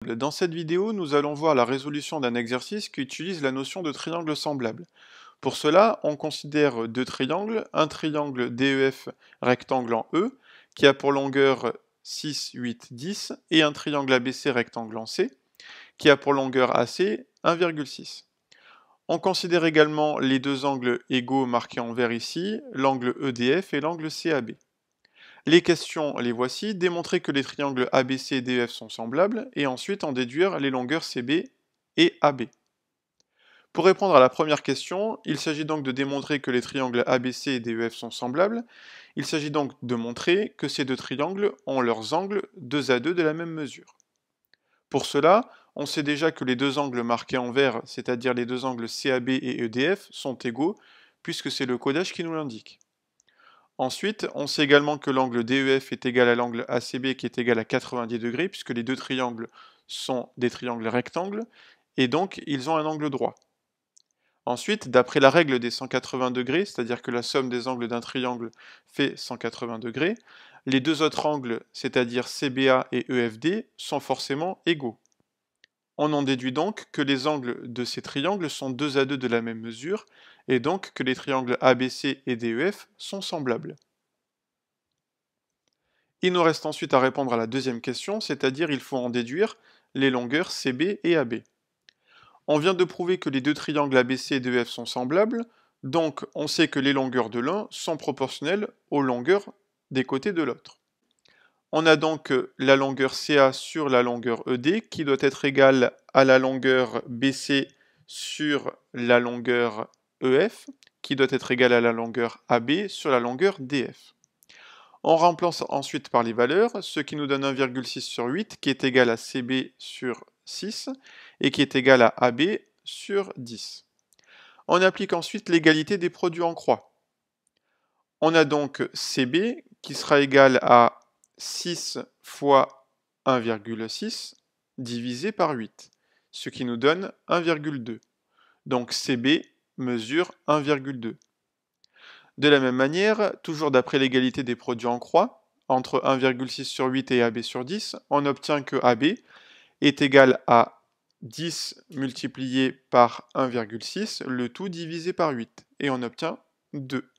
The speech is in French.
Dans cette vidéo, nous allons voir la résolution d'un exercice qui utilise la notion de triangle semblable. Pour cela, on considère deux triangles, un triangle DEF rectangle en E, qui a pour longueur 6, 8, 10, et un triangle ABC rectangle en C, qui a pour longueur AC 1,6. On considère également les deux angles égaux marqués en vert ici, l'angle EDF et l'angle CAB. Les questions, les voici. Démontrer que les triangles ABC et DEF sont semblables, et ensuite en déduire les longueurs CB et AB. Pour répondre à la première question, il s'agit donc de démontrer que les triangles ABC et DEF sont semblables. Il s'agit donc de montrer que ces deux triangles ont leurs angles 2 à 2 de la même mesure. Pour cela, on sait déjà que les deux angles marqués en vert, c'est-à-dire les deux angles CAB et EDF, sont égaux, puisque c'est le codage qui nous l'indique. Ensuite, on sait également que l'angle DEF est égal à l'angle ACB qui est égal à 90 degrés, puisque les deux triangles sont des triangles rectangles, et donc ils ont un angle droit. Ensuite, d'après la règle des 180 degrés, c'est-à-dire que la somme des angles d'un triangle fait 180 degrés, les deux autres angles, c'est-à-dire CBA et EFD, sont forcément égaux. On en déduit donc que les angles de ces triangles sont 2 à 2 de la même mesure, et donc que les triangles ABC et DEF sont semblables. Il nous reste ensuite à répondre à la deuxième question, c'est-à-dire il faut en déduire les longueurs CB et AB. On vient de prouver que les deux triangles ABC et DEF sont semblables, donc on sait que les longueurs de l'un sont proportionnelles aux longueurs des côtés de l'autre. On a donc la longueur CA sur la longueur ED qui doit être égale à la longueur BC sur la longueur EF, qui doit être égale à la longueur AB sur la longueur DF. On remplace ensuite par les valeurs, ce qui nous donne 1,6 sur 8, qui est égal à CB sur 6, et qui est égal à AB sur 10. On applique ensuite l'égalité des produits en croix. On a donc CB qui sera égal à 6 fois 1,6 divisé par 8, ce qui nous donne 1,2. Donc CB mesure 1,2. De la même manière, toujours d'après l'égalité des produits en croix, entre 1,6 sur 8 et AB sur 10, on obtient que AB est égal à 10 multiplié par 1,6, le tout divisé par 8, et on obtient 2.